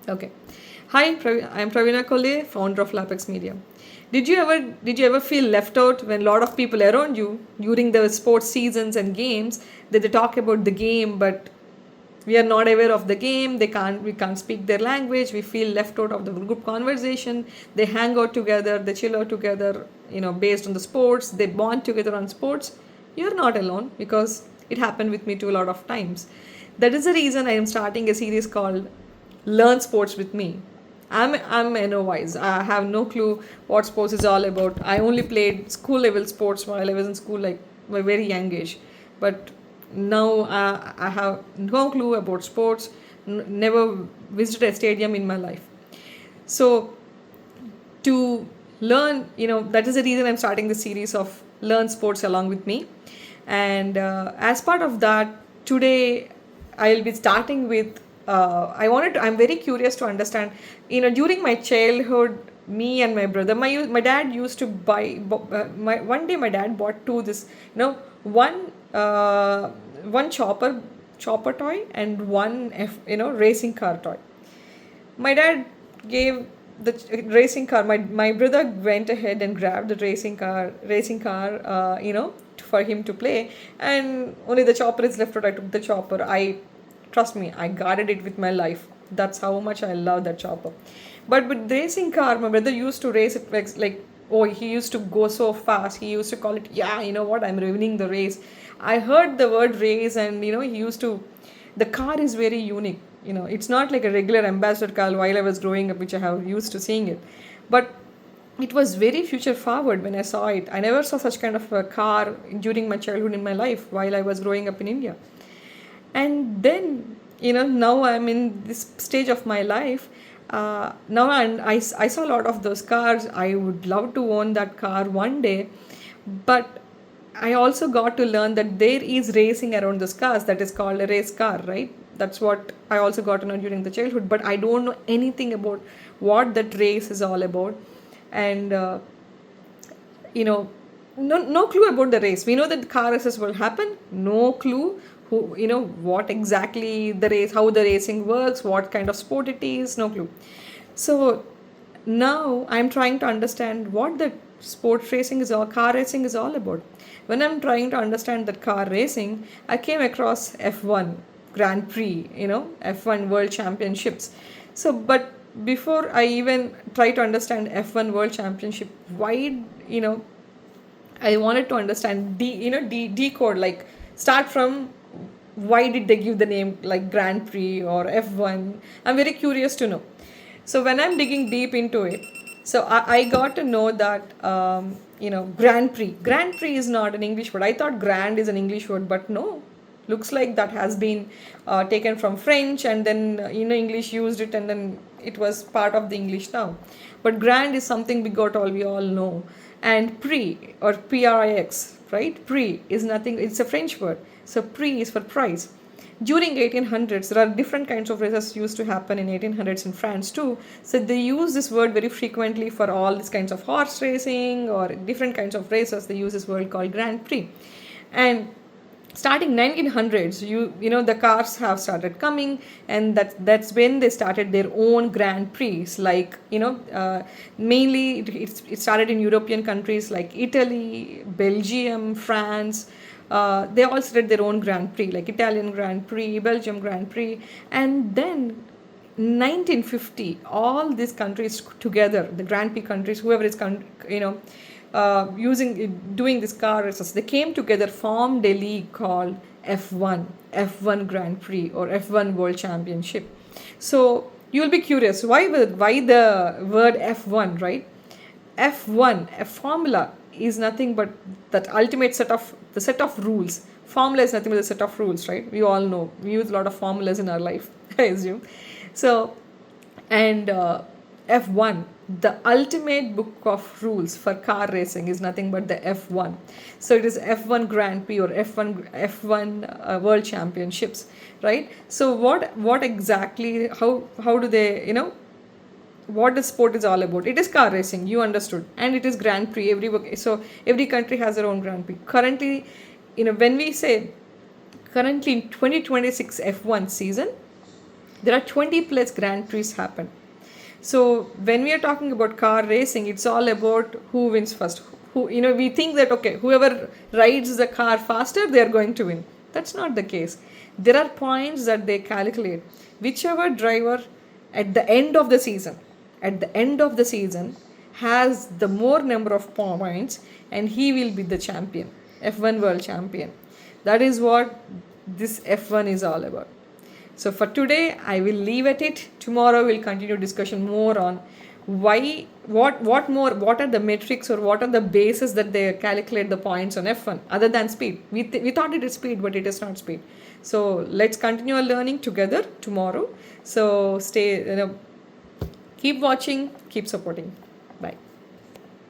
Okay. Hi, I'm Pravina Kole, founder of LapX Media. Did you ever feel left out when a lot of people around you during the sports seasons and games that they talk about the game, but we are not aware of the game, we can't speak their language, we feel left out of the group conversation. They hang out together, they chill out together, based on the sports, they bond together on sports. You're not alone, because it happened with me too a lot of times. That is the reason I am starting a series called Learn Sports with Me. I'm a novice. I have no clue what sports is all about. I only played school level sports while I was in school, like my very young age. But now I have no clue about sports. Never visited a stadium in my life. So to learn, that is the reason I'm starting the series of Learn Sports along with me. And as part of that, today I'll be starting with. I'm very curious to understand. During my childhood, me and my brother, my dad used to buy. One day, my dad bought two this. One one chopper toy and one racing car toy. My dad gave the racing car. My brother went ahead and grabbed the racing car, for him to play, and only the chopper is left out. I took the chopper. I Trust me, I guarded it with my life. That's how much I love that chopper. But with the racing car, my brother used to race it like, oh, he used to go so fast. He used to call it, yeah, you know what, I'm ruining the race. I heard the word race, and he used to. The car is very unique. It's not like a regular ambassador car while I was growing up, which I have used to seeing it. But it was very future forward when I saw it. I never saw such kind of a car during my childhood in my life while I was growing up in India. And then, now I'm in this stage of my life. Now, and I saw a lot of those cars. I would love to own that car one day. But I also got to learn that there is racing around those cars that is called a race car, right? That's what I also got to know during the childhood. But I don't know anything about what that race is all about. And no clue about the race. We know that car races will happen. No clue what exactly the race, how the racing works, what kind of sport it is. No clue. So now I'm trying to understand what the sport racing is all, car racing is all about. When I'm trying to understand that car racing, I came across F1 Grand Prix, F1 World Championships. So, but before I even try to understand F1 World Championship, why, I wanted to understand decode, like start from why did they give the name like Grand Prix or F1. I'm very curious to know. So when I'm digging deep into it, so I got to know that Grand Prix is not an English word. I thought grand is an English word, but no, looks like that has been taken from French, and then English used it, and then it was part of the English now. But grand is something we all know. And prix, or prix, right? Prix is nothing, it's a French word. So prix is for prize. During 1800s, there are different kinds of races used to happen in 1800s in France too. So they use this word very frequently for all these kinds of horse racing or different kinds of races. They use this word called Grand Prix. And starting 1900s, the cars have started coming, and that's when they started their own Grand Prix. Like mainly it started in European countries like Italy, Belgium, France. They all started their own Grand Prix, like Italian Grand Prix, Belgium Grand Prix, and then 1950, all these countries together, the Grand Prix countries, whoever is doing this car races, they came together, formed a league called F1 Grand Prix or F1 World Championship. So you'll be curious, why the word F1, right? F1, a formula, is nothing but that ultimate set of rules. Formula is nothing but a set of rules, right? We all know. We use a lot of formulas in our life, I assume. So, and F1, the ultimate book of rules for car racing, is nothing but the F1. So it is F1 Grand Prix or F1 World Championships, right? So what exactly, how do they, what the sport is all about? It is car racing, you understood, and it is Grand Prix. Every country has their own Grand Prix. Currently, when we say currently in 2026 F1 season, There are 20 plus Grand Prix happen. So when we are talking about car racing, it's all about who wins first. Who, we think that okay, whoever rides the car faster, they are going to win. That's not the case. There are points that they calculate. Whichever driver at the end of the season, at the end of the season, has the more number of points, and he will be the champion, F1 world champion. That is what this F1 is all about. So for today, I will leave at it. Tomorrow we'll continue discussion more on what are the metrics or what are the bases that they calculate the points on F1 other than speed. We thought it is speed, but it is not speed. So let's continue our learning together tomorrow. So keep watching, keep supporting.